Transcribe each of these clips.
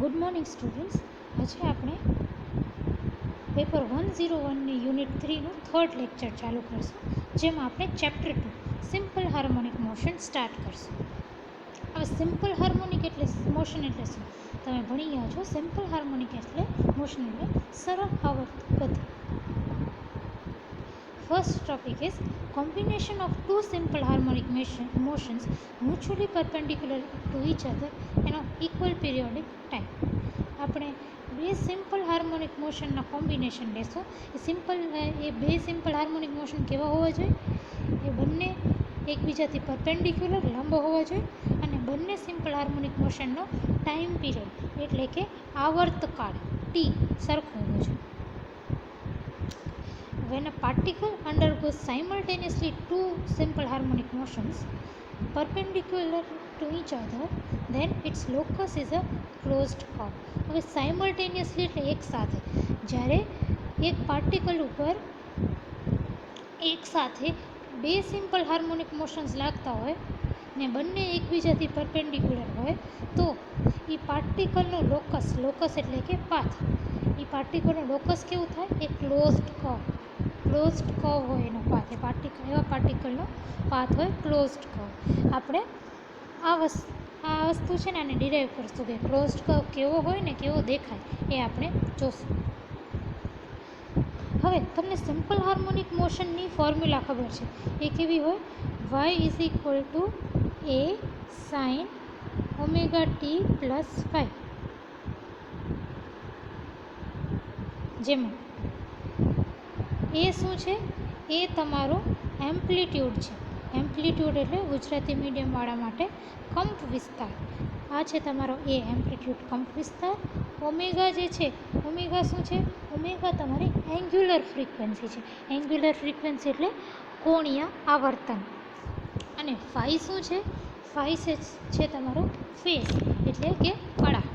Good morning students. આજે આપણે paper 101ની unit 3નું third lecture ચાલુ કરશું, જેમાં આપણે chapter 2 simple harmonic motion start કરશું. હવે સિમ્પલ હાર્મોનિક મોશન એટલે શું તમે ભણી ગયા છો. સિમ્પલ હાર્મોનિક એટલે મોશન એટલે સરળ આવર્ત ગતિ. First topic is combination of two simple harmonic motions mutually perpendicular to each other and of equal periodic time. આપણે બે સિમ્પલ હાર્મોનિક મોશનના કોમ્બિનેશન લેશું. એ બે સિમ્પલ હાર્મોનિક મોશન કેવા હોવા જોઈએ? એ બંને એકબીજાથી પરપેન્ડિક્યુલર લંબ હોવા જોઈએ અને બંને સિમ્પલ હાર્મોનિક મોશનનો ટાઈમ પીરિયડ એટલે કે આવર્તકાળ ટી સરખો હોવો જોઈએ. When a particle undergoes simultaneously two simple harmonic motions perpendicular to each other, then its locus is a closed curve. હવે સાયમલ્ટેનિયસલી એટલે એક સાથે, જ્યારે એક પાર્ટિકલ ઉપર એક સાથે બે સિમ્પલ હાર્મોનિક મોશન્સ લાગતા હોય ને બંને એકબીજાથી પરપેન્ડિક્યુલર હોય તો એ પાર્ટિકલનો લોકસ એટલે કે પાથ, એ પાર્ટિકલનો લોકસ કેવું થાય? એ ક્લોઝડ કર્વ હોય એનો પાથ. એવા પાર્ટિકલનો પાથ હોય ક્લોઝડ કર્વ. આપણે આ વસ્તુ છે ને આને ડિરાઈવ કરશું કે ક્લોઝડ કર્વ કેવો હોય ને કેવો દેખાય એ આપણે જોશું. હવે તમને સિમ્પલ હાર્મોનિક મોશનની ફોર્મ્યુલા ખબર છે. એ કેવી હોય? y is equal to a sin omega t plus 5, જેમાં એ શું છે? એ તમારો એમ્પ્લિટ્યૂડ છે. એમ્પ્લિટ્યૂડ એટલે ગુજરાતી મીડિયમવાળા માટે કંપ વિસ્તાર. આ છે તમારો એ એમ્પ્લિટ્યૂડ, કંપ વિસ્તાર. ઓમેગા જે છે, ઓમેગા શું છે? ઓમેગા તમારી એન્ગ્યુલર ફ્રીક્વન્સી છે. એન્ગ્યુલર ફ્રીક્વન્સી એટલે કોણીય આવર્તન. અને ફાઈ શું છે? ફાઈ છે તમારો ફેઝ એટલે કે કળા.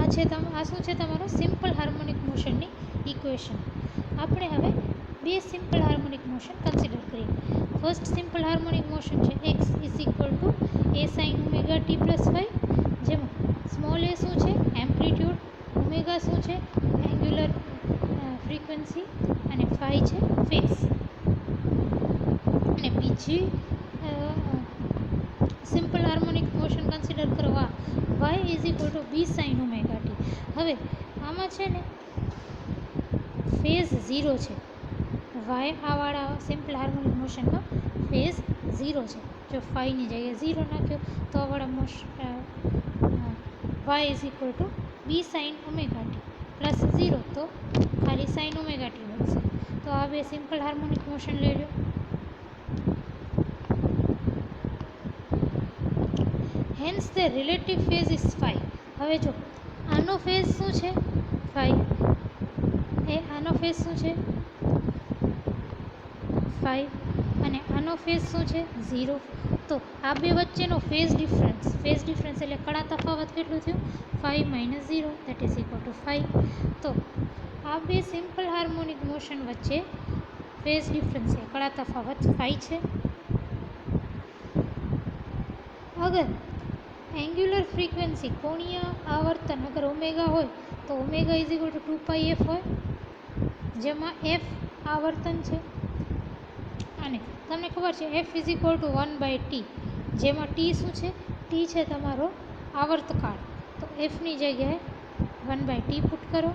આ શું છે? તમારો સિમ્પલ હાર્મોનિક મોશનની ઇક્વેશન. આપણે હવે બે સિમ્પલ હાર્મોનિક મોશન કન્સિડર કરીએ. ફર્સ્ટ સિમ્પલ હાર્મોનિક મોશન છે x is equal to A sign omega t plus 5, જેમાં સ્મોલ એ શું છે? એમ્પ્લિટ્યૂડ. ઓમેગા શું છે? Angular frequency. અને ફાઈ છે ફેઝ. અને બીજી સિમ્પલ હાર્મોનિક મોશન કન્સિડર કરવા y is equal to b sine omega T. હવે આમાં છે ને ફેઝ 0 છે. આવાળા સિમ્પલ હાર્મોનિક મોશનમાં ફેઝ 0 છે. જો ફાઈની જગ્યાએ 0 નાખ્યો તો આવાળા y is equal to b sine omega t plus 0, તો ખાલી સાઇન ઓમેગા ટી બનશે. તો આ બે સિમ્પલ હાર્મોનિક મોશન લઈ લો. Hence the relative phase is 5. હવે જો આનો ફેઝ શું છે? 5. આનો ફેઝ શું છે? 5. અને આનો ફેઝ શું છે? 0. તો આ બે વચ્ચેનો ફેઝ ડિફરન્સ એટલે કળા તફાવત કેટલું થયું? 5 - 0 દેટ ઇઝ ઇક્વલ ટુ 5. તો આ બે સિમ્પલ હાર્મોનિક મોશન વચ્ચે ફેઝ ડિફરન્સ છે, કળા તફાવત 5 છે. અગર એન્ગ્યુલર ફ્રીક્વન્સી કોણીય આવર્તન અગર ઓમેગા હોય તો omega is equal two 2πf હોય, જેમાં એફ આવર્તન છે. અને તમને ખબર છે F is equal two 1/t, જેમાં ટી શું છે? ટી છે તમારો આવર્તકાળ. તો એફની જગ્યાએ 1/t પુટ કરો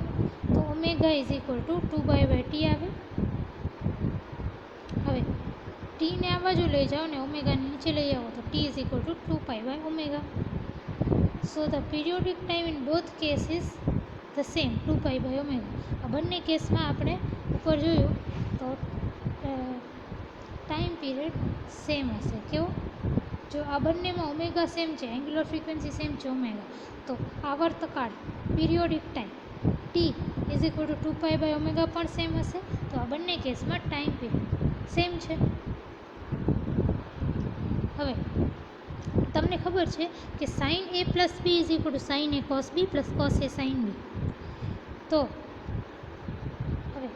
તો omega is equal two 2π/t આવે. હવે ટીને આ બાજુ લઈ જાઓ ને ઓમેગાને નીચે લઈ આવો તો T is equal to 2π/ω. So the periodic time in both case is the same, 2π/ω. આ બંને કેસમાં આપણે ઉપર જોયું તો ટાઈમ પીરિયડ સેમ હશે. કેવો? જો આ બંનેમાં ઓમેગા સેમ છે, એન્ગ્યુલર ફ્રીક્વન્સી સેમ છે ઓમેગા, તો આવર્તકાળ periodic time T is equal to 2π/ω પણ સેમ હશે. તો આ બંને કેસમાં ટાઈમ પીરિયડ સેમ છે. હવે તમને ખબર છે કે sine a plus b is equal to sine a cos b plus cos a sine b. તો હવે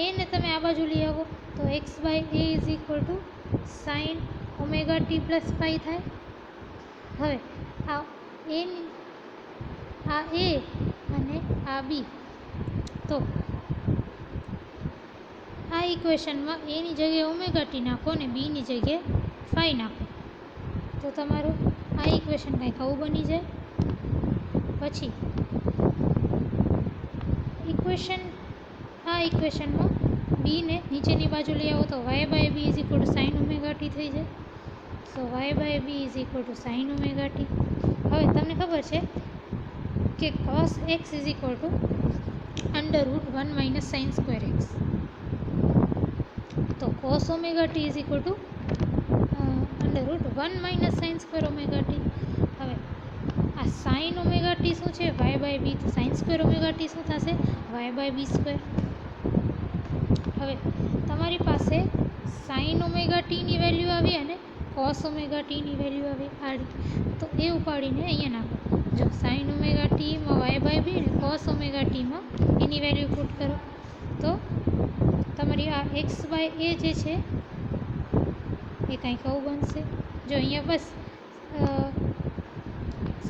એને તમે આ બાજુ લઈ આવો તો x/a is equal to sine omega t plus 5 થાય. હવે આ એની આ એ અને આ બી. તો આ ઇક્વેશનમાં એની જગ્યાએ ઓમેગા ટી નાખો અને બીની જગ્યાએ ફાઈ નાખો તો તમારું આ ઇક્વેશન કંઈક આવું બની જાય. પછી આ ઇક્વેશનમાં બીને નીચેની બાજુ લઈ આવો તો Y by B is equal to sine omega T થઈ જાય. So Y by B is equal to sine omega T. હવે તમને ખબર છે કે cos X is equal to √1 minus sine square X. તો cos omega T is equal to √1 minus sine square omega T. હવે આ સાઇન ઓમેગા ટી શું છે? Y by B. તો સાઇન સ્ક્વેર ઓમેગા ટી શું થશે? Y by B square. હવે તમારી પાસે સાઇન ઓમેગા ટીની વેલ્યુ આવી અને કોસ ઓમેગા ટીની વેલ્યુ આવી આડી. તો એ ઉપાડીને અહીંયા નાખો. જો સાઇન ઓમેગા ટીમાં વાય બાય બી અને કોસ ઓમેગા ટીમાં એની વેલ્યુ પુટ કરો તો તમારી આ એક્સ બાય એ જે છે એ કંઈક આવું બનશે. જો અહીંયા બસ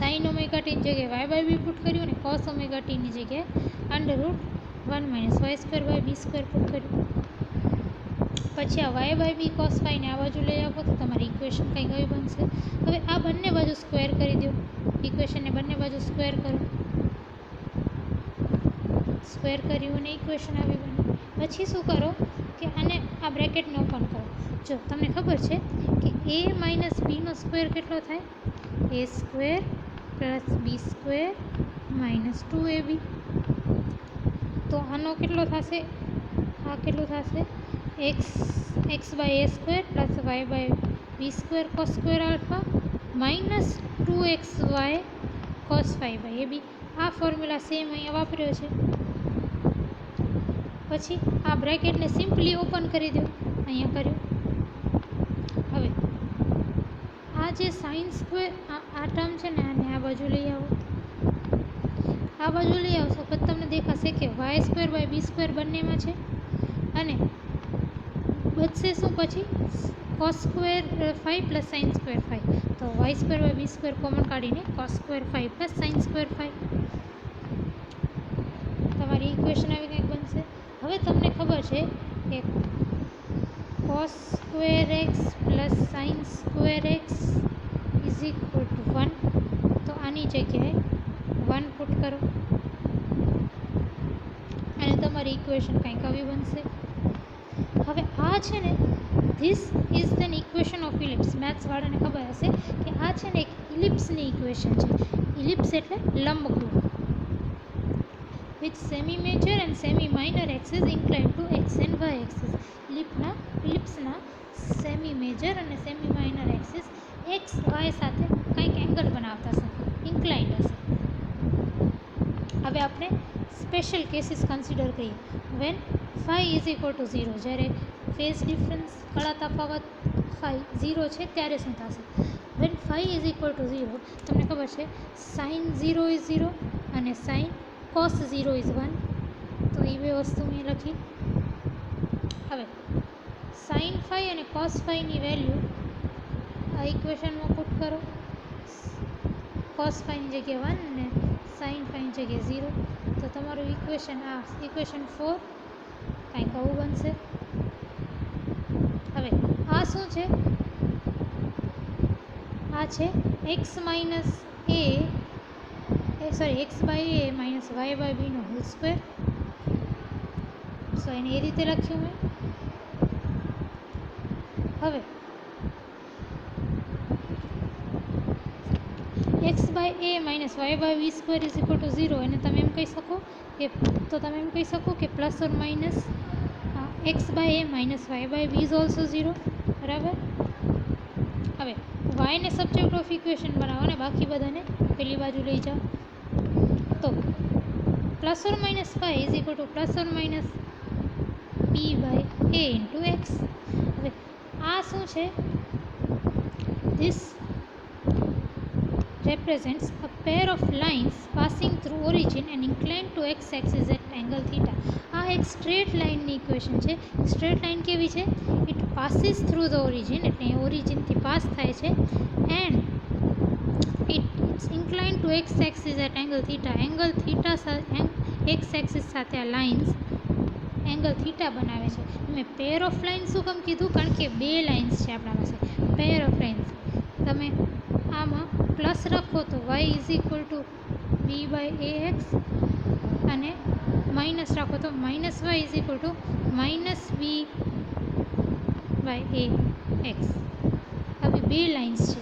સાઇન ઓમેગા ટીની જગ્યાએ વાય બાય બી પુટ કર્યું અને કોસ ઓમેગા ટીની જગ્યાએ √1 minus y square by B square put કર્યું. પછી આ વાય બાય બી કોસ ફાઈને આ બાજુ લઈ આવો તો તમારી ઇક્વેશન કંઈક આવી બનશે. હવે આ બંને બાજુ સ્ક્વેર કરી દો. ઇક્વેશનને બંને બાજુ સ્ક્વેર કરો. સ્ક્વેર કર્યું અને ઇક્વેશન આવી બની. પછી શું કરો કે આને આ બ્રેકેટને ઓપન કરો. જો તમને ખબર છે કે એ માઇનસ બીનો સ્ક્વેર કેટલો થાય? A square plus B square minus 2ab. તો આનો કેટલો થશે? આ કેટલું થશે? X by A square plus Y by B square cos square alpha minus 2xy cos 5 by A B. આ ફોર્મ્યુલા સેમ અહીંયા વાપર્યો છે. પછી આ બ્રેકેટને સિમ્પલી ઓપન કરી દો. અહીંયા કર્યું. હવે આ જે સાઇન સ્ક્વેર આ ટર્મ છે ને આને આ બાજુ લઈ આવો. આ બાજુ લઈ આવશો પછી તમને દેખાશે કે Y square by B square બંનેમાં છે અને બચશે શું પછી? Cos square 5 plus sine square 5. તો Y square by B square common કાઢીને cos square 5 plus sine square 5 તમારી ઇક્વેશન આવી કંઈક બનશે. હવે તમને ખબર છે કે cos square x plus sine square x is equal to 1. તો આની જગ્યાએ 1 પુટ કરો અને તમારી ઇક્વેશન કંઈક આવી બનશે. હવે આ છે ને this is an equation of ellipse. મેથ્સવાળાને ખબર હશે કે આ છે ને એક ઇલિપ્સની ઇક્વેશન છે. ઇલિપ્સ એટલે લંબગોળ with semi major and semi minor axis inclined to X and Y axis. ઇલિપ્સના સેમી મેજર અને semi minor axis X Y સાથે કંઈક એંગલ બનાવતા હશે, ઇન્ક્લાઇન્ડ હશે. હવે આપણે સ્પેશિયલ કેસીસ કન્સિડર કરીએ. When phi is equal to 0, જ્યારે ફેઝ ડિફરન્સ કળા તફાવત ફાઈ 0 છે ત્યારે શું થશે? When phi is equal to 0 તમને ખબર છે સાઇન 0 ઇઝ 0 અને સાઇન કોસ 0 ઇઝ 1. તો એ બે વસ્તુ મેં લખી. હવે સાઇન ફાઈ અને કોસ ફાઈની વેલ્યુ આ ઇક્વેશનમાં પુટ કરો. કોસ ફાઈની જગ્યાએ 1 અને સાઇન ફાઈની જગ્યાએ 0. તો તમારું ઇક્વેશન 4 કંઈક આવું બનશે. હવે આ શું છે? આ છે X by A minus Y by બીનો હોલ સ્ક્વેર. સો એને એ રીતે લખ્યું મેં. હવે X by A minus Y by B square is equal to 0. અને તમે એમ કહી શકો કે plus or minus X by A minus Y by B is also 0. બરાબર. હવે વાયને સબ્જેક્ટ ઓફ ઇક્વેશન બનાવો અને બાકી બધાને પેલી બાજુ લઈ જાઓ. તો plus or minus phi is equal to plus or minus pi by a into x. હવે આ શું છે? This represents a pair of lines passing through origin and inclined to x axis at angle theta. આ એક straight લાઇનની equation છે. Straight line કેવી છે? It passes through the origin, એટલે ઓરિજિનથી પાસ થાય છે and it incline to x axis at angle theta. Angle theta x axis સાથે આ લાઇન્સ એંગલ થીટા બનાવે છે. મેં પેર ઓફ લાઇન્સ શું કામ કીધું? કારણ કે બે લાઇન્સ છે આપણા પાસે, પેર ઓફ લાઇન્સ. તમે આમાં પ્લસ રાખો તો y is equal to B by a x, અને માઇનસ રાખો તો minus Y is equal to minus b by a x. આવી બે લાઇન્સ છે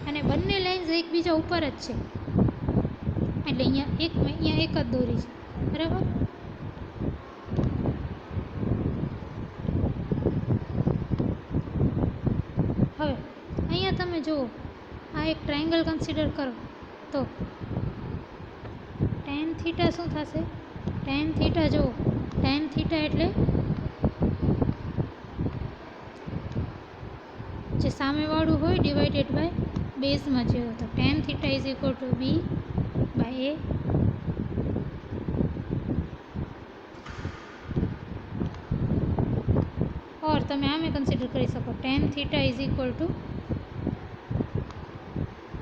અને બંને લાઇન્સ એકબીજા ઉપર જ છે, એટલે અહીંયા એક જ દોરી છે, બરાબર. હવે અહીંયા તમે જુઓ, આ એક ટ્રાયેંગલ કન્સિડર કરો તો ટેન થીટા શું થશે? ટેન થીટા જુઓ, ટેન થીટા એટલે જે સામેવાળું હોય ડિવાઇડેડ બાય બેઝમાં જે હોય, તો tan theta is equal to B by A. Or તમે આમે કન્સિડર કરી શકો, tan theta is equal to,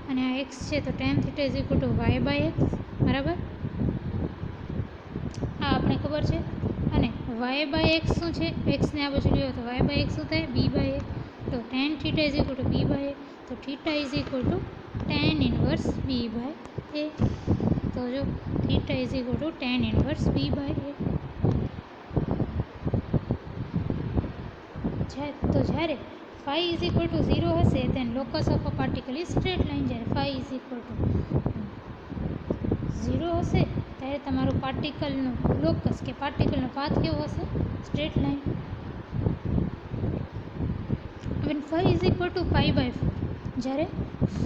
અને આ એક્સ છે તો tan theta is equal to Y by X, બરાબર. આ આપણે ખબર છે. અને વાય બાય એક્સ શું છે? એક્સને આ બાજુ લ્યો તો વાય બાય એક્સ શું થાય? B by A. તો tan theta is equal to B by A, તો theta is equal to tan inverse B by A. તો જો theta is equal to tan inverse B by A. તો જ્યારે phi is equal to 0 હશે, then locus of a particle is straight line. જ્યારે phi is equal to 0 હશે ત્યારે તમારું પાર્ટિકલનું locus કે પાર્ટિકલનો પાથ કેવો હશે? Straight line. when phi is equal to pi by 4, જ્યારે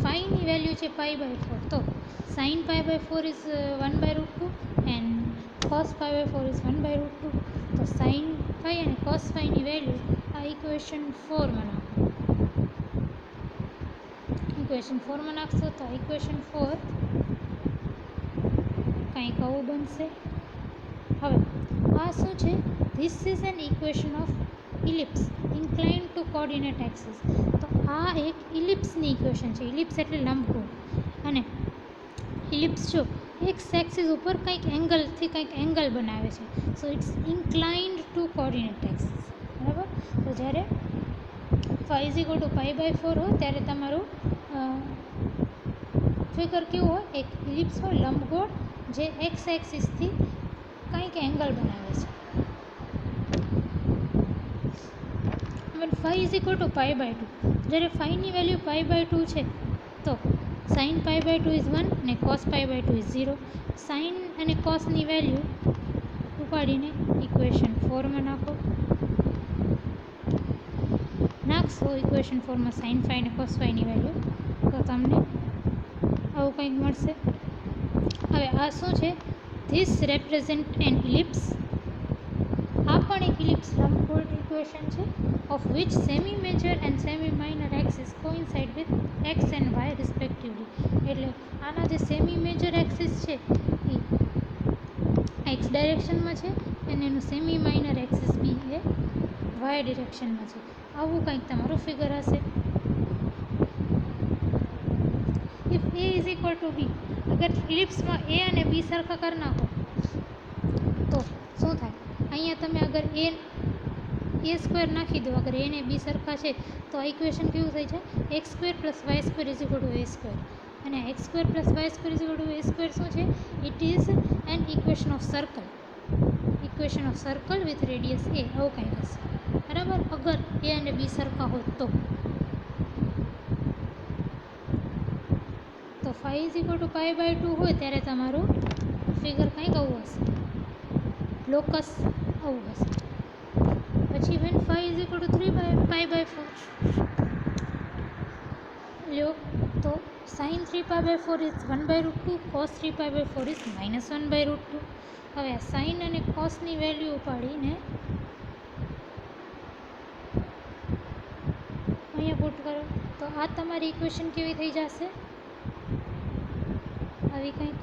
ફાઈની વેલ્યુ છે પાઈ બાય 4, તો sine pi by 4 is 1 by root 2 and cos pi by 4 is 1 by root 2. તો સાઇન પાઈ અને કોસ પાઈની વેલ્યુ આ ઇક્વેશન 4માં નાખો. ઇક્વેશન 4માં નાખશો તો ઇક્વેશન 4 કંઈક આવું બનશે. હવે આ શું છે? This is an equation of ellipse inclined to coordinate axis. તો આ એક ઇલિપ્સની ઇક્વેશન છે. ઇલિપ્સ એટલે લંબગોળ, અને ઇલિપ્સ જો એક્સ એક્સિસ ઉપર કંઈક એંગલથી કંઈક એંગલ બનાવે છે, so it's inclined to coordinate axis, બરાબર. તો જ્યારે phi is equal to pi by 4 હોય ત્યારે તમારું ફિગર કેવું હોય? એક ઇલિપ્સ હોય લંબગોળ, જે એક્સ એક્સિસથી કંઈક એંગલ બનાવે છે. when phi is equal to pi by 2, જ્યારે ફાઈની વેલ્યુ પાઈ બાય 2 છે, તો સાઇન પાઈ બાય 2 ઇઝ 1 અને cos pi by 2 is 0. Sine અને કોસની વેલ્યુ ઉપાડીને ઇક્વેશન 4માં નાખશો. ઇક્વેશન 4માં સાઇન ફાઈ અને કોસ ફાઈની વેલ્યુ, તો તમને આવું કંઈક મળશે. હવે આ શું છે? This represent an ellipse. આ પણ એક ઇલિપ્સ લંબગોળ ઇક્વેશન છે, of which semi major and semi minor axis coincide with X and Y respectively. એટલે આના જે સેમી મેજર એક્સિસ છે એ એક્સ ડાયરેક્શનમાં છે, અને એનું સેમી માઇનર એક્સિસ બી એ વાય ડિરેક્શનમાં છે. આવું કંઈક તમારું ફિગર હશે. If A is equal to B, અગર ઇલિપ્સમાં એ અને બી સરખા કરી નાખો તો શું થાય? અહીંયા તમે અગર એ સ્ક્વેર નાખી દો, અગર એ ને બી સરખા છે તો આ ઇક્વેશન કેવું થઈ જાય? X square plus Y square is equal to A square. અને X square plus Y square is equal to A square શું છે? It is an equation of circle. Equation of circle with radius A, આવું કંઈક હશે, બરાબર. અગર એ અને બી સરખા હોત તો phi is equal to pi by 2 હોય ત્યારે તમારું ફિગર કંઈક આવું હશે, લોકસ આવું હશે. પછી when phi is equal to 3 pi by 4 લ્યો તો sine 3 pi by 4 is 1 by root 2, cos 3 pi by 4 is minus 1 by root 2. હવે આ સાઇન અને કોસની વેલ્યુ ઉપાડીને અહીંયા પુટ કરો તો આ તમારી ઇક્વેશન કેવી થઈ જશે? આવી કંઈક.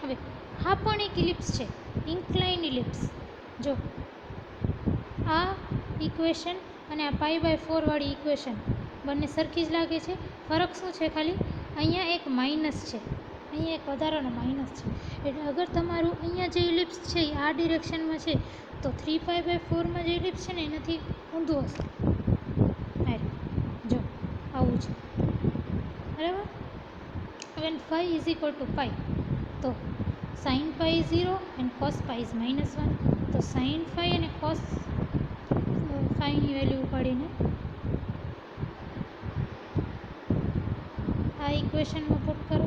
હવે આ પણ એક ઇલિપ્સ છે, ઇન્ક્લાઇન ઇલિપ્સ. જો આ ઇક્વેશન અને આ પાઈ બાય 4 વાળી ઇક્વેશન બંને સરખી જ લાગે છે. ફરક શું છે? ખાલી અહીંયા એક માઇનસ છે, અહીંયા એક વધારાનો માઇનસ છે. એટલે અગર તમારું અહીંયા જે ઇલિપ્સ છે એ આ ડિરેક્શનમાં છે તો 3π/4માં જે ઇલિપ્સ છે ને એનાથી ઊંધું હશે. જો આવું છે, બરાબર. when phi is equal to pi, તો sin pi is 0 and cos pi is -1. તો sin phi અને cos phi ની વેલ્યુ ઉપાડીને આ ઇક્વેશનમાં પુટ કરો.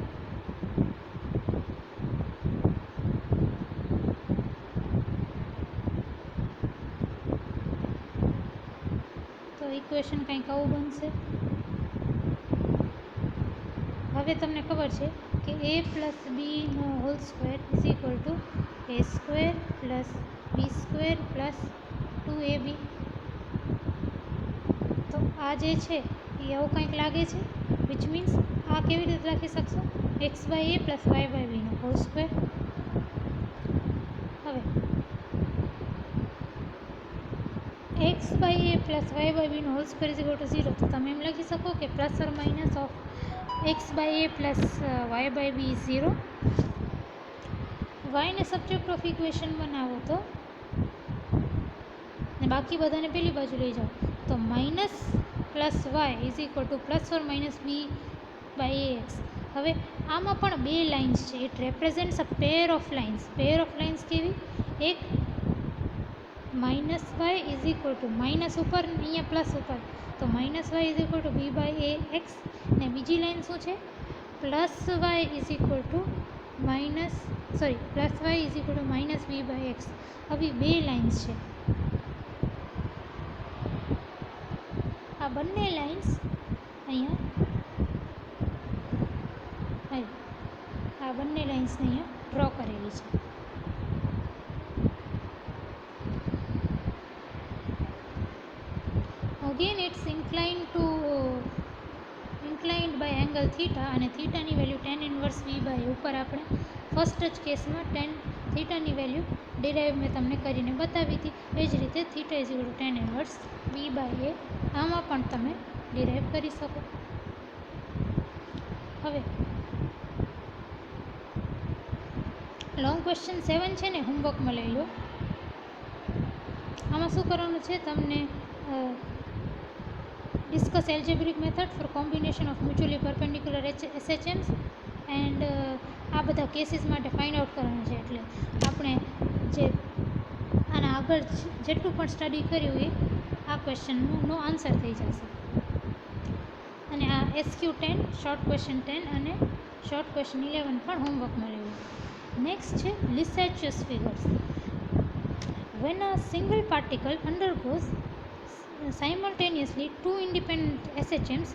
તો ઇક્વેશન કંઈક આવું બનશે. હવે તમને ખબર છે કે a પ્લસ બીનો whole square is equal to a square plus B square plus 2ab. તો આ જે છે એ આવું કંઈક લાગે છે, વિચ મીન્સ આ કેવી રીતે લખી શકશો? x/a પ્લસ y/bનો હોલ સ્ક્વેર. હવે x/a પ્લસ y/bનો whole square is equal to 0. તો તમે એમ લખી શકો કે plus or minus of x/a plus y/b is 0. વાયને સબ્જેક્ટ ઓફ ઇક્વેશન બનાવો તો ને બાકી બધાને પેલી બાજુ લઈ જાઓ તો minus plus Y is equal to plus or minus b/ax. હવે આમાં પણ બે લાઇન્સ છે. It represents a pair of lines. Pair of lines કેવી? એક minus Y is equal to minus ઉપર અહીંયા પ્લસ ઉપર, તો minus Y is equal to b/ax. ને બીજી લાઇન શું છે? Plus Y is equal to plus Y is equal to minus b/x. આવી બે લાઇન્સ છે. આ બંને લાઇન્સ અહીંયા આ બંને લાઇન્સને અહીંયા ડ્રો કરેલી છે. Again it's inclined by angle theta, અને થીટાની વેલ્યુ tan ઇન્વર્સ v/a. ઉપર આપણે ફર્સ્ટ જ કેસમાં થીટાની વેલ્યુ ડિરાઈવ મેં તમને કરીને બતાવી હતી. એ જ રીતે theta is equal two tan inverse v/a આમાં પણ તમે ડિરાઈવ કરી શકો. હવે લોંગ ક્વેશ્ચન 7 છે ને, હોમવર્કમાં લઈ લો. આમાં શું કરવાનું છે? તમને discuss algebraic method for combination of mutually perpendicular SHMs and આ બધા કેસીસ માટે ફાઇન્ડ આઉટ કરવાનું છે. એટલે આપણે જે આના આગળ જેટલું પણ સ્ટડી કર્યું એ આ ક્વેશ્ચનનો આન્સર થઈ જશે. અને આ SQ10, શોર્ટ ક્વેશ્ચન 10 અને શોર્ટ ક્વેશ્ચન 11 પણ હોમવર્કમાં લેવું. નેક્સ્ટ છે લિસેચિયસ figures. When a single particle undergoes simultaneously two independent SHMs,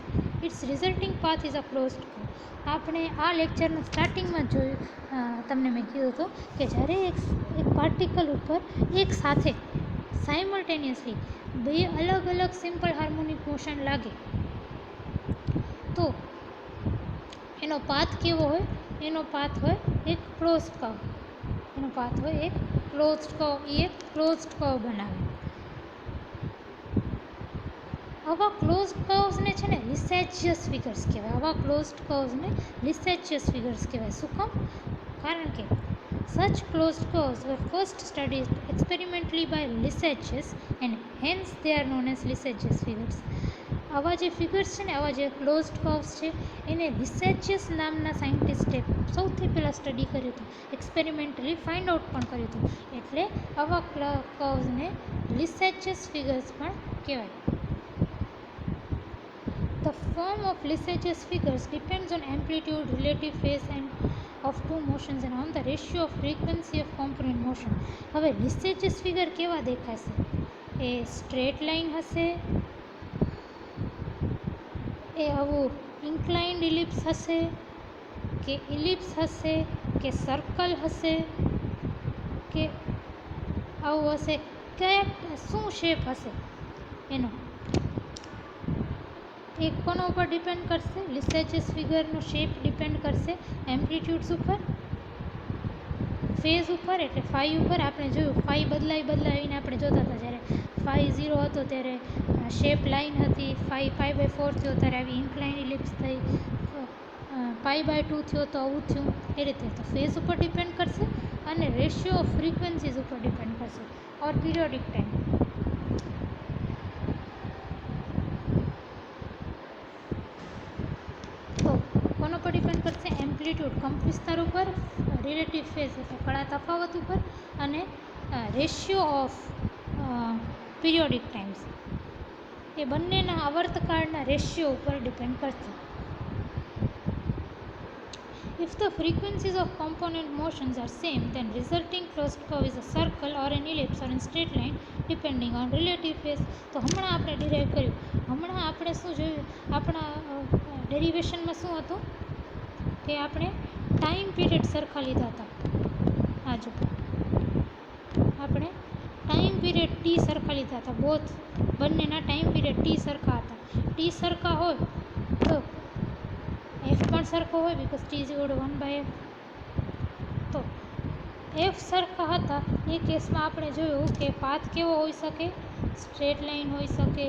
its resulting path is a closed curve. આપણે આ લેક્ચરનું સ્ટાર્ટિંગમાં જોયું, તમને મેં કીધું હતું કે જ્યારે એક પાર્ટિકલ ઉપર એક સાથે સાયમલ્ટેનિયસલી બે અલગ અલગ સિમ્પલ હાર્મોનિક મોશન લાગે તો એનો પાથ કેવો હોય? એનો પાથ હોય એક ક્લોઝડ કર્વ. એનો પાથ હોય એક ક્લોઝડ કર્વ. એ એક ક્લોઝડ કર્વ બનાવે. આવા ક્લોઝડ કર્વ્સને છે ને લિસેચિયસ ફિગર્સ કહેવાય. આવા ક્લોઝડ કર્વ્સને લિસેચિયસ ફિગર્સ કહેવાય. શું કામ? કારણ કે such closed curves were first studied experimentally by Lissachus and hence they are known as Lissachus figures. આવા જે ફિગર્સ છે ને, આવા જે ક્લોઝડ કર્વ્સ છે એને લિસેચિયસ નામના સાયન્ટિસ્ટે સૌથી પહેલાં સ્ટડી કર્યું હતું, એક્સપેરિમેન્ટલી ફાઇન્ડ આઉટ પણ કર્યું હતું. એટલે આવા કર્વ્સને લિસેચિયસ ફિગર્સ પણ કહેવાય. The form of Lissachus figures depends on amplitude, relative phase and of two motions and on the ratio of frequency of component motion. હવે Lissachus figure કેવા દેખાશે? એ સ્ટ્રેટ લાઇન હશે, એ આવું ઇન્ક્લાઇન્ડ ઇલિપ્સ હશે, કે ઇલિપ્સ હશે, કે સર્કલ હશે, કે આવું હશે? શું શેપ હશે એનો? એ કોના ઉપર ડિપેન્ડ કરશે? લિસેચિયસ ફિગરનો શેપ ડિપેન્ડ કરશે એમ્પ્લિટ્યૂડ્સ ઉપર, ફેઝ ઉપર, એટલે ફાઈ ઉપર. આપણે જોયું ફાઈ બદલાવીને આપણે જોતા હતા. જ્યારે ફાઈ 0 હતો ત્યારે શેપ લાઇન હતી, ફાઈ π/4 થયો ત્યારે આવી ઇન્ક્લાઇન ઇલિપ્સ થઈ, π/2 થયો તો આવું થયું, એ રીતે. તો ફેઝ ઉપર ડિપેન્ડ કરશે અને રેશિયો ઓફ ફ્રીક્વન્સીઝ ઉપર ડિપેન્ડ કરશે, ઓર પીરિયોડિક ટાઈમ. તો કોનો પર ડિપેન્ડ કરશે? એમ્પ્લિટ્યૂડ કંપ વિસ્તાર ઉપર, રિલેટિવ ફેઝ એટલે કળા તફાવત ઉપર, અને રેશિયો ઓફ પીરિયોડિક ટાઈમ્સ એ બંનેના આવર્તકાળના રેશિયો ઉપર ડિપેન્ડ કરશે. If the frequencies of component motions are same, then resulting closed curve is a circle or an ellipse or a straight line depending on relative phase. તો હમણાં આપણે derive કર્યું. હમણાં આપણે શું જોયું? આપણા ડેરિવેશનમાં શું હતું કે આપણે ટાઈમ પીરિયડ સરખા લીધા હતા. આ જો આપણે ટાઈમ પીરિયડ ટી સરખા લીધા હતા. બંનેના ટાઈમ પીરિયડ ટી સરખા હતા. ટી સરખા હોય તો એફ પણ સરખો હોય, because T is equal two 1/f. તો એફ સરખા હતા એ કેસમાં આપણે જોયું કે પાથ કેવો હોઈ શકે? સ્ટ્રેટ લાઇન હોઈ શકે,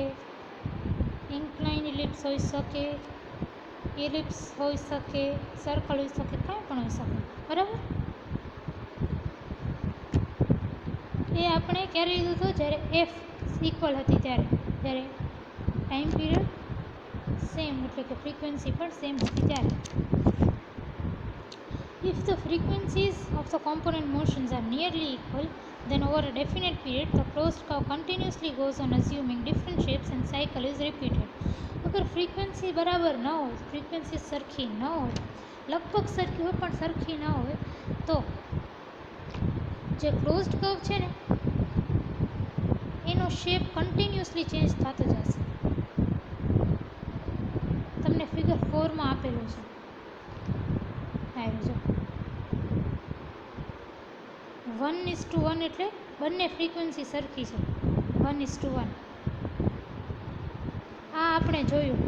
ઇન્ક્લાઇન ઇલિપ્સ હોઈ શકે, ઇલિપ્સ હોઈ શકે, સર્કલ હોઈ શકે, કાંઈ પણ હોઈ શકે. બરાબર? એ આપણે ક્યારે લીધું હતું? જ્યારે એફ ઇક્વલ હતી ત્યારે ટાઈમ પીરિયડ સેમ એટલે કે ફ્રીક્વન્સી પણ સેમ હતી ત્યારે. If the frequencies of the component motions are nearly equal, then over a definite period the closed curve continuously goes on assuming different shapes and cycle is repeated. અગર frequency બરાબર ન હોય, frequency સરખી ન હોય, લગભગ સરખી હોય પણ સરખી ન હોય, તો જે ક્લોઝડ કર્વ છે ને એનો શેપ કન્ટિન્યુઅસલી ચેન્જ થતો જશે. તમને ફિગર 4માં આપેલું છે. જો 1:1 એટલે બંને ફ્રીક્વન્સી સરખી છે. 1:1 આ આપણે જોયું.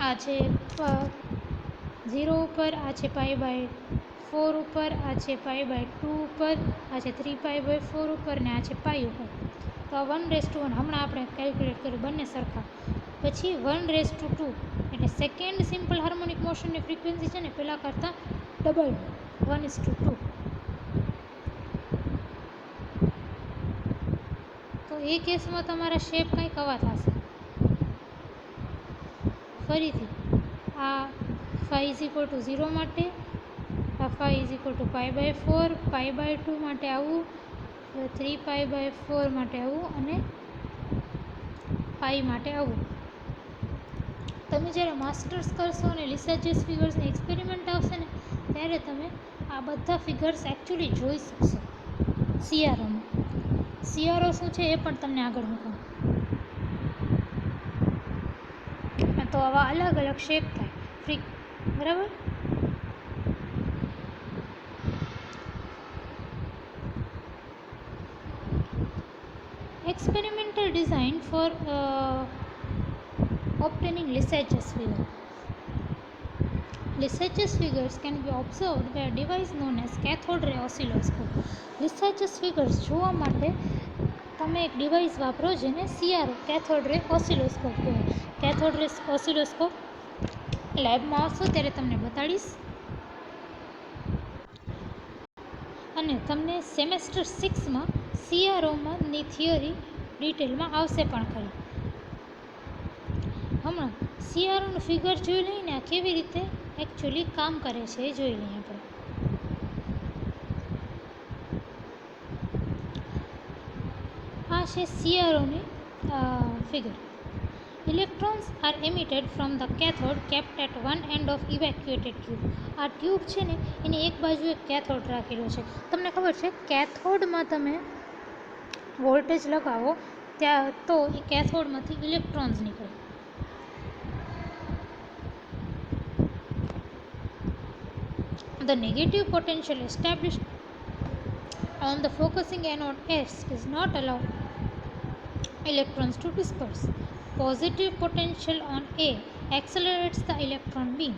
આ છે 0 ઉપર, આ છે π/4 ઉપર, આ છે π/2 ઉપર, આ છે 3π/4 ઉપર ને આ છે π ઉપર. તો આ 1:1 હમણાં આપણે કેલ્ક્યુલેટ કર્યું, બંને સરખા. પછી 1:2 એટલે સેકન્ડ સિમ્પલ હાર્મોનિક મોશનની ફ્રીક્વન્સી છે ને પહેલાં કરતાં ડબલ, 1:2. તો એ કેસમાં તમારા શેપ કંઈક આવા થશે. ફરીથી આ 5:0 માટે, આ 5:π/4, π/2 માટે આવું, 3π/4 માટે આવું અને π માટે આવું. તમે જ્યારે માસ્ટર્સ કરશો અને લિસાચેસ ફિગર્સની એક્સપેરિમેન્ટ આવશે ને ત્યારે તમે આ બધા ફિગર્સ એકચ્યુઅલી જોઈ શકશો. સીઆરઓમાં સીઆરઓ શું છે એ પણ તમને આગળ મૂકું. તો આવા અલગ અલગ શેપ થાય બરાબર. Experimental design for obtaining Lissajous figure. Lissajous figures can be observed by a device known as cathode ray oscilloscope. Lissajous figures જોવા માટે તમે એક ડિવાઇસ વાપરો જેને CRO કેથોડ રે ઓસિલોસ્કોપ કહેવાય. કેથોડ રે ઓસિલોસ્કોપ લેબમાં આવશો ત્યારે તમને બતાડીશ, અને તમને સેમેસ્ટર 6માં CROમાંની થિયરી ડિટેલમાં આવશે પણ ખરી. હમણાં CROનું ફિગર જોઈ લઈને આ કેવી રીતે એકચ્યુઅલી કામ કરે છે એ જોઈ લઈએ આપણે. આ છે CROની figure. Electrons are emitted from the cathode kept at one end of evacuated tube. આ ટ્યુબ છે ને એની એક બાજુ એક કેથોડ રાખેલો છે. તમને ખબર છે કેથોડમાં તમે વોલ્ટેજ લગાવો ત્યાં તો એ કેથોડમાંથી ઇલેક્ટ્રોન્સ નીકળે. The negative potential established on the focusing anode S does not allow electrons to disperse. Positive potential on A accelerates the electron beam.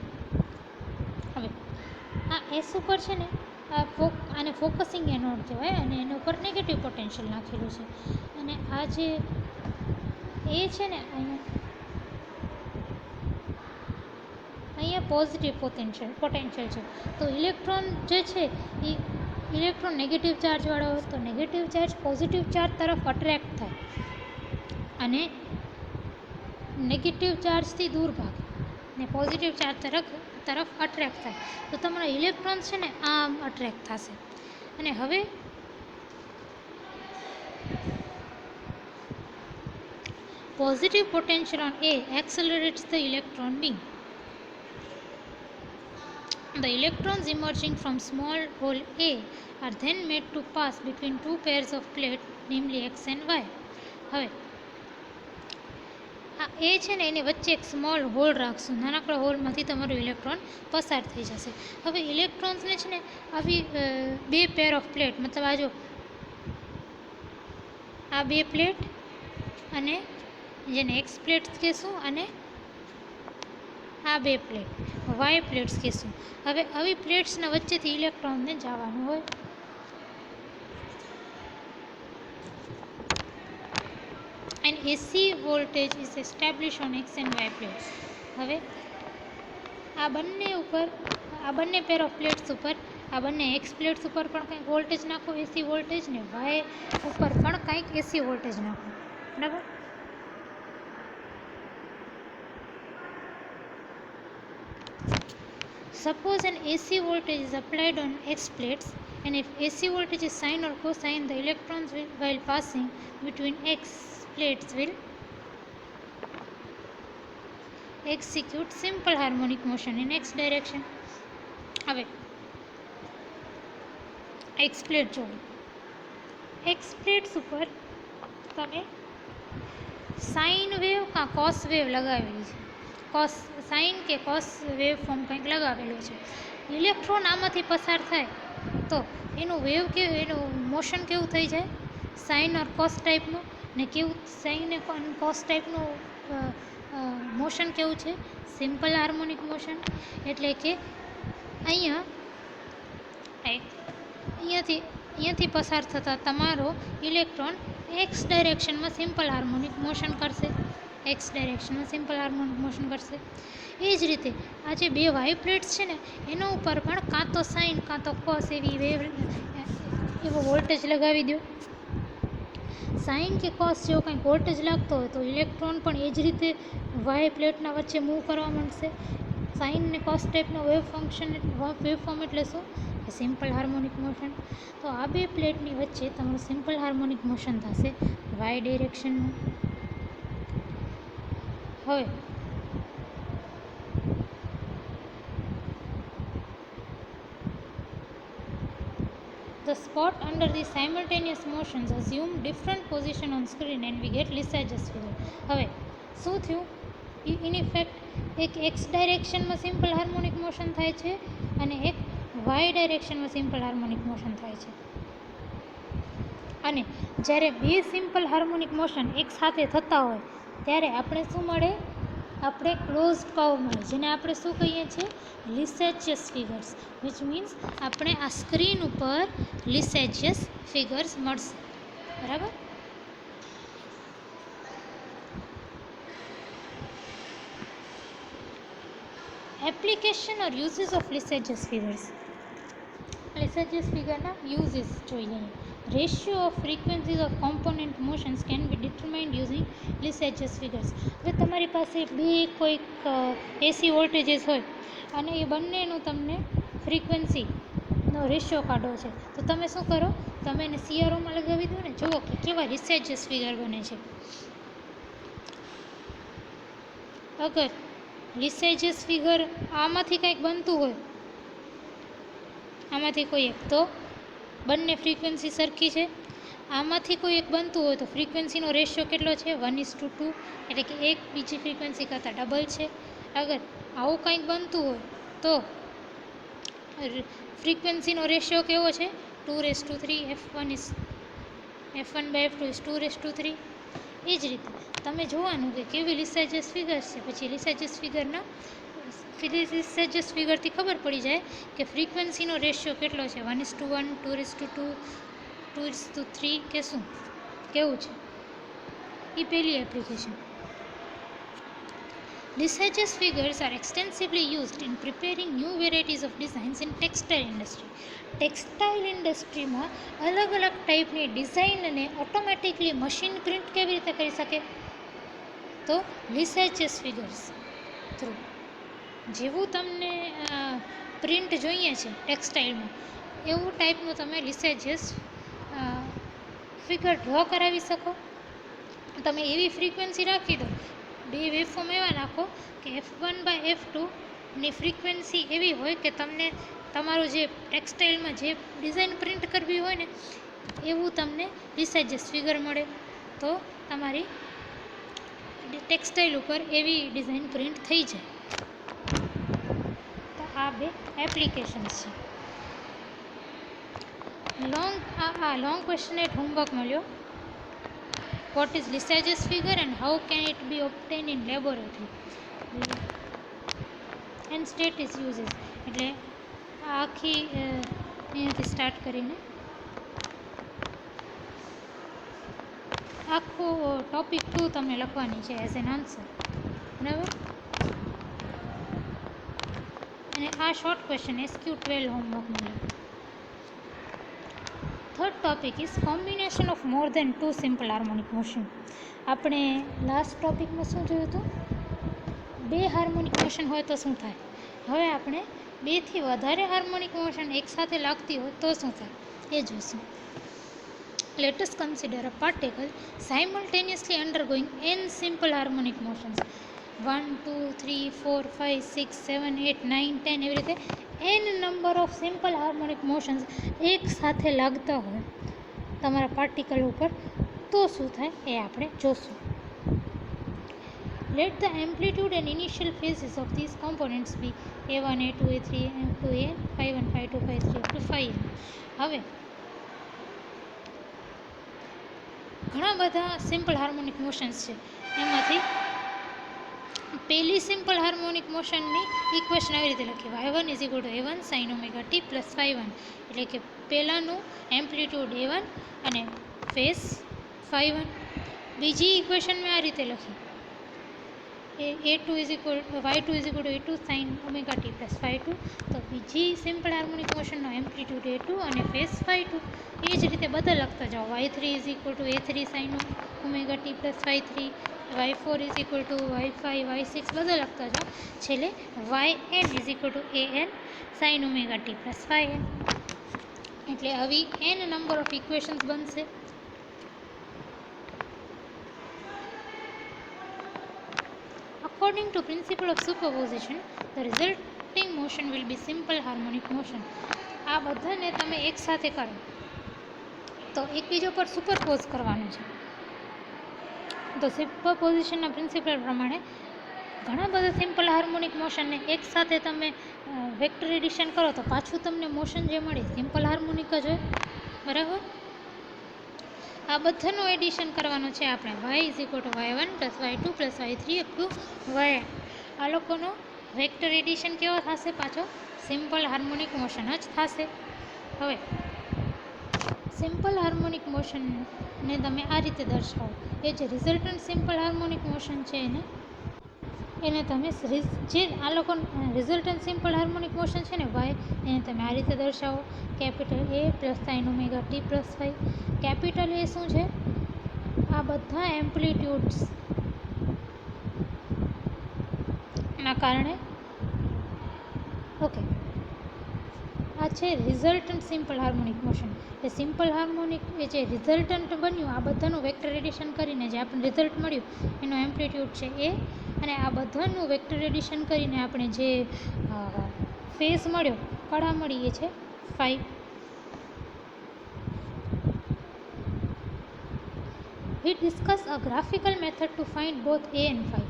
હવે આ S ઉપર છે ને આને ફોકસિંગ એનોડ કહેવાય અને એના ઉપર નેગેટિવ પોટેન્શિયલ નાખેલું છે. અને આ જે એ છે ને અહીંયા અહીંયા પોઝિટિવ પોટેન્શિયલ છે. તો ઇલેક્ટ્રોન જે છે એ ઇલેક્ટ્રોન નેગેટિવ ચાર્જવાળો હોય તો નેગેટિવ ચાર્જ પોઝિટિવ ચાર્જ તરફ અટ્રેક્ટ થાય અને નેગેટિવ ચાર્જથી દૂર ભાગે ને પોઝિટિવ ચાર્જ તરફ અટ્રેક્ટ થાય. તો તમારા ઇલેક્ટ્રોન છે ને આમ અટ્રેક્ટ થશે. અને હવે positive potential on A accelerates the electron beam. The electrons emerging from small hole A are then made to pass between two pairs of plates, namely X and Y. હવે આ એ છે ને એની વચ્ચે એક સ્મોલ હોલ રાખશું. નાનકડા હોલમાંથી તમારું electron પસાર થઈ જશે. હવે ઇલેક્ટ્રોન્સને છે ને આવી બે પેર ઓફ પ્લેટ, મતલબ આ જો આ બે પ્લેટ અને જેને એક્સ પ્લેટ્સ કહેશું અને આ બે પ્લેટ વાય પ્લેટ્સ કહેશું. હવે આવી પ્લેટ્સના વચ્ચેથી ઇલેક્ટ્રોનને જવાનું હોય. And AC voltage is establish on x and y plates. હવે આ બંને પેર ઓફ પ્લેટ્સ ઉપર, આ બંને એક્સ પ્લેટ્સ ઉપર પણ કંઈક વોલ્ટેજ નાખો AC વોલ્ટેજ, ને વાય ઉપર પણ કંઈક AC વોલ્ટેજ નાખો. બરાબર. Suppose an AC voltage is applied on X plates, and if AC voltage is sine or cosine, the electrons while passing between X plates will execute simple harmonic motion in X direction. હવે X plate જોડો. X plates ઉપર તમે sine wave કાં cos wave લગાવેલી છે. Sign કે cos wave form કંઈક લગાવેલું છે. ઇલેક્ટ્રોન આમાંથી પસાર થાય તો એનું મોશન કેવું થઈ જાય? સાઇન ઓર કોસ ટાઈપનું. ને કેવું સાઇન ને કોસ ટાઈપનું મોશન કેવું છે? Simple harmonic motion. એટલે કે અહીંયાથી પસાર થતા તમારો ઇલેક્ટ્રોન એક્સ ડાયરેક્શનમાં સિમ્પલ હાર્મોનિક મોશન કરશે. એક્સ ડાયરેક્શનમાં સિમ્પલ હાર્મોનિક મોશન કરશે. એ જ રીતે આ જે બે વાય પ્લેટ્સ છે ને એના ઉપર પણ કાં તો સાઇન કાં તો કોસ એવો વોલ્ટેજ લગાવી દો. સાઇન કે કોસ જેવો કંઈક વોલ્ટેજ લાગતો હોય તો ઇલેક્ટ્રોન પણ એ જ રીતે વાય પ્લેટના વચ્ચે મૂવ કરવા માંડશે. સાઇન ને કોસ ટાઈપનો વેવ ફોર્મ એટલે શું? કે સિમ્પલ હાર્મોનિક મોશન. તો આ બે પ્લેટની વચ્ચે તમારું સિમ્પલ હાર્મોનિક મોશન થશે વાય ડિરેક્શનનું. હવે the spot under the simultaneous motions assume different position on screen and we get Lissajous figure. હવે શું થયું? ઇન ઇફેક્ટ એક એક્સ ડાયરેક્શનમાં સિમ્પલ હાર્મોનિક મોશન થાય છે અને એક વાય ડાયરેક્શનમાં સિમ્પલ હાર્મોનિક મોશન થાય છે. અને જ્યારે બે સિમ્પલ હાર્મોનિક મોશન એક સાથે થતા હોય ત્યારે આપણે શું મળે? આપણે ક્લોઝડ કર્વ મળે, જેને આપણે શું કહીએ છીએ? લિસેજિયસ ફિગર્સ. વિચ મીન્સ આપણે આ સ્ક્રીન ઉપર લિસેજિયસ ફિગર્સ મળશે. બરાબર. Application or uses of Lissajous figures. Lissajous ફિગરના યુઝિસ જોઈએ. Ratio of frequencies of component motions can be determined using Lissajous figures. હવે તમારી પાસે બે કોઈક એસી વોલ્ટેજીસ હોય અને એ બંનેનું તમને ફ્રીક્વન્સીનો રેશિયો કાઢવો છે તો તમે શું કરો? તમે એને CROમાં લગાવી દો ને, જુઓ કે કેવા લિસેજિયસ ફિગર બને છે. અગર લિસેજિયસ ફિગર આમાંથી કંઈક બનતું હોય, આમાંથી કોઈ એક, તો બંને ફ્રીક્વન્સી સરખી છે. આમાંથી કોઈ એક બનતું હોય તો ફ્રીક્વન્સીનો રેશિયો કેટલો છે? 1:2, એટલે કે એક બીજી ફ્રીક્વન્સી કરતાં ડબલ છે. અગર આવું કંઈક બનતું હોય તો ફ્રીક્વન્સીનો રેશિયો કેવો છે? 2:3. F1/F2 2:3. એ જ રીતે તમે જોવાનું કે કેવી લિસેજિયસ ફિગર છે. પછી લિસેજિયસ ફિગરથી ખબર પડી જાય કે ફ્રીક્વન્સીનો રેશિયો કેટલો છે? 1:1, 2:2, 2:3 કે શું કેવું છે. એ પહેલી application. Lysage's figures are extensively used in preparing new varieties of designs in textile industry. Textile ઇન્ડસ્ટ્રીમાં અલગ અલગ ટાઈપની ડિઝાઇનને ઓટોમેટિકલી મશીન પ્રિન્ટ કેવી રીતે કરી શકે? તો લિસેચેસ ફિગર્સ થ્રુ. જેવું તમને પ્રિન્ટ જોઈએ છે ટેક્સટાઇલમાં, એવું ટાઈપનું તમે લિસેચેસ ફિગર ડ્રો કરાવી શકો. તમે એવી ફ્રીક્વન્સી રાખી દો, બે વેવફોર્મ એવા નાખો કે F1/F2ની ફ્રીક્વન્સી એવી હોય કે તમને તમારું જે ટેક્સટાઇલમાં જે ડિઝાઇન પ્રિન્ટ કરવી હોય ને એવું તમને લિસેજસ ફિગર મળે, તો તમારી ટેક્સટાઇલ ઉપર એવી ડિઝાઇન પ્રિન્ટ થઈ જાય. તો આ બે એપ્લિકેશન્સ છે. લોંગ ક્વેશ્ચન એટ હોમવર્ક મળ્યો. What is Lysage's figure and how can it be obtained in laboratory? And state its uses. એટલે આખી અહીંયાથી સ્ટાર્ટ કરીને આખું ટોપિક 2 તમને લખવાની છે એઝ એન આન્સર, બરાબર. અને આ શોર્ટ ક્વેશ્ચન SQ12 હોમવર્ક મળ્યો. Third topic is combination of more than 2 simple harmonic motion. આપણે લાસ્ટ ટોપિકમાં શું જોયું હતું? 2 હાર્મોનિક મોશન હોય તો શું થાય. હવે આપણે 2 થી વધારે હાર્મોનિક મોશન એકસાથે લાગતી હોય તો શું થાય એ જોઈશું. Let us consider a particle simultaneously undergoing n simple harmonic motions. 1, 2, 3, 4, 5, 6, 7, 8, 9, 10 એવી રીતે n number of simple harmonic motions એક સાથે લાગતા હોય તમારા પાર્ટિકલ ઉપર, તો શું થાય એ આપણે જોશું. Let the amplitude and initial phases of these components be A1, A2, A3, A2, A, 5, 1, 5, 2, 5, 3 up to 5. હવે ઘણા બધા સિમ્પલ હાર્મોનિક મોશન્સ છે. એમાંથી પહેલી સિમ્પલ હાર્મોનિક મોશનની ઇક્વેશન આવી રીતે લખી, y1 = a1 sin ωt plus φ1. એટલે કે પહેલાંનું એમ્પ્લિટ્યૂડ a1 અને ફેઝ φ1. બીજી ઇક્વેશન મેં આ રીતે લખી, y2 = a2 sin ωt plus φ2. તો બીજી સિમ્પલ હાર્મોનિક મોશનનો એમ્પ્લિટ્યૂડ a2 અને ફેઝ φ2. એ જ રીતે બધા લખતા જાઓ. y3 = a3 sin ωt plus φ3, y4 = y5 y6 બધા લખતા જાઓ. છેલ્લે yn = an sin ωt plus φn. એટલે આવી n નંબર ઓફ ઇક્વેશન્સ બનશે. According to principle of superposition, the resulting motion will be simple harmonic motion. આ બધાને તમે એકસાથે કરો તો એકબીજા પર સુપરપોઝ કરવાનું છે. તો સુપરપોઝિશનના પ્રિન્સિપલ પ્રમાણે ઘણા બધા સિમ્પલ હાર્મોનિક મોશનને એકસાથે તમે વેક્ટર એડિશન કરો તો પાછું તમને મોશન જે મળે સિમ્પલ હાર્મોનિક જ હોય, બરાબર. આ બધાનું એડિશન કરવાનું છે આપણે. y = y1 + y2 + y3 up to yn. આ લોકોનો વેક્ટર એડિશન કેવો થશે? પાછો સિમ્પલ હાર્મોનિક મોશન જ થશે. હવે સિમ્પલ હાર્મોનિક મોશનને તમે આ રીતે દર્શાવો. એ જે રિઝલ્ટન્ટ સિમ્પલ હાર્મોનિક મોશન છે એને તમે જે આ લોકો રિઝલ્ટન્ટ સિમ્પલ હાર્મોનિક મોશન છે ને y, એને તમે આ રીતે દર્શાવો, capital A + sin ωt plus φ. Capital A શું છે? આ બધા એમ્પ્લિટ્યૂડ્સ ના કારણે, ઓકે, આ છે રિઝલ્ટન્ટ સિમ્પલ હાર્મોનિક મોશન. એ સિમ્પલ હાર્મોનિક એ જે રિઝલ્ટન્ટ બન્યું, આ બધાનું વેક્ટર એડિશન કરીને જે આપણને રિઝલ્ટ મળ્યું એનો એમ્પ્લિટ્યૂડ છે A, અને આ બધાનું વેક્ટર એડિશન કરીને આપણે જે ફેઝ મળ્યો, કળા મળી, એ છે φ. We discuss a graphical method to find both A and phi.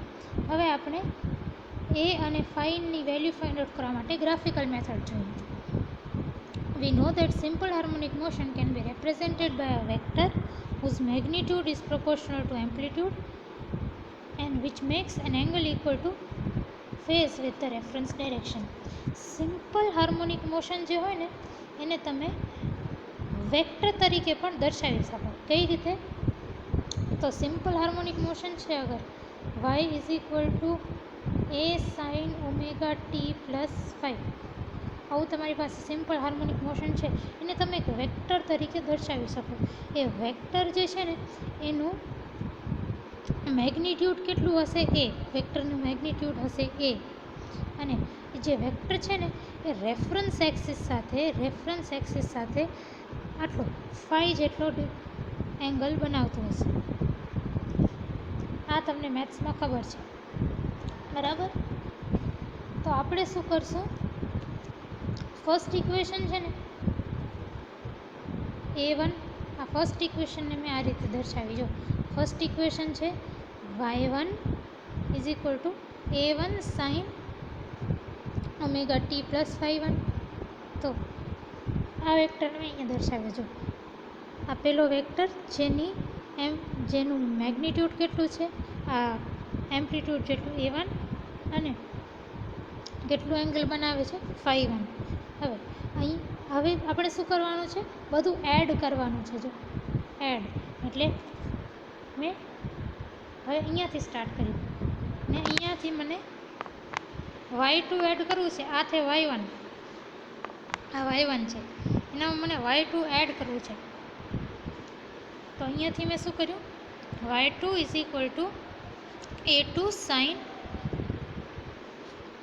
હવે આપણે A અને phi ની વેલ્યુ ફાઇન્ડ આઉટ કરવા માટે ગ્રાફિકલ મેથડ જોઈએ. We know that simple harmonic motion can be represented by a vector whose magnitude is proportional to amplitude and which makes an angle equal to phase with the reference direction. Simple harmonic motion જે હોય ને એને તમે vector તરીકે પણ દર્શાવી શકો. કઈ રીતે? તો સિમ્પલ હાર્મોનિક મોશન છે, અગર y = એ સાઇન ઓમેગા ટી પ્લસ 5. આવું તમારી પાસે સિમ્પલ હાર્મોનિક મોશન છે, એને તમે એક વેક્ટર તરીકે દર્શાવી શકો. એ વેક્ટર જે છે ને એનું મેગ્નિટ્યુડ કેટલું હશે? એ વેક્ટરનું મેગ્નિટ્યુડ હશે એ. અને જે વેક્ટર છે ને એ રેફરન્સ એક્સિસ સાથે આટલો ફાઈ જેટલો એંગલ બનાવતું હશે. આ તમને મેથ્સમાં ખબર છે, બરાબર? તો આપણે શું કરશું? ફર્સ્ટ ઇક્વેશન છે ને a1, આ ફર્સ્ટ ઇક્વેશનને મેં આ રીતે દર્શાવી. જો ફર્સ્ટ ઇક્વેશન છે y1 is equal two a1 sign omega t plus 5. તો આ વેક્ટર મેં અહીંયા દર્શાવ્યો. જો આ પેલો વેક્ટર જેનું મેગ્નિટ્યુડ કેટલું છે? આ એમ્પ્લિટ્યુડ જેટલું a1 અને કેટલું એંગલ બનાવે છે? 5. હવે આપણે શું કરવાનું છે? બધું એડ કરવાનું છે. જો એડ એટલે મેં હવે અહીંયાથી સ્ટાર્ટ કર્યું ને અહીંયાથી મને y2 એડ કરવું છે. આ છે y1, આ y1 છે, એનામાં મને y2 એડ કરવું છે. તો અહીંયાથી મેં શું કર્યું? y2 is equal two a2 sign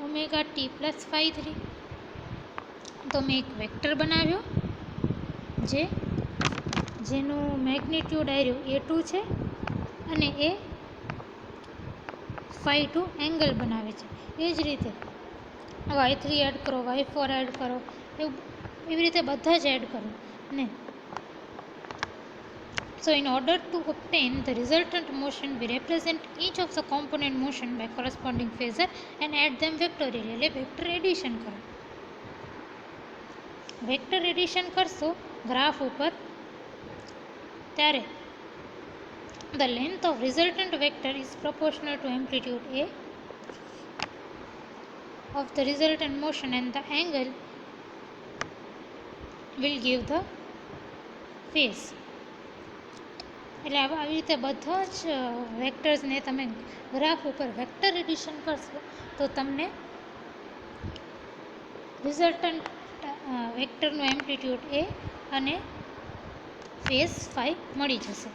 omega t plus 5. તો મેં એક વેક્ટર બનાવ્યો જેનું મેગ્નિટ્યુડ આવ્યું a2 છે અને એ 5 એંગલ બનાવે છે. એ જ રીતે y3 એડ કરો, y4 એડ કરો, એવી રીતે બધા જ એડ કરો ને. So in order to obtain the resultant motion, we represent each of the component motion by corresponding phasor and add them vectorially. એટલે વેક્ટર એડિશન કરો. વેક્ટર એડિશન કરશો ગ્રાફ ઉપર ત્યારે the length of resultant vector is proportional to amplitude a of the resultant motion and the angle will give the phase. એટલે આવી રીતે બધા જ વેક્ટર્સને તમે ગ્રાફ ઉપર વેક્ટર એડિશન કરશો તો તમને રિઝલ્ટન્ટ વેક્ટરનું એમ્પ્લિટ્યૂડ એ અને ફેઝ 5 મળી જશે.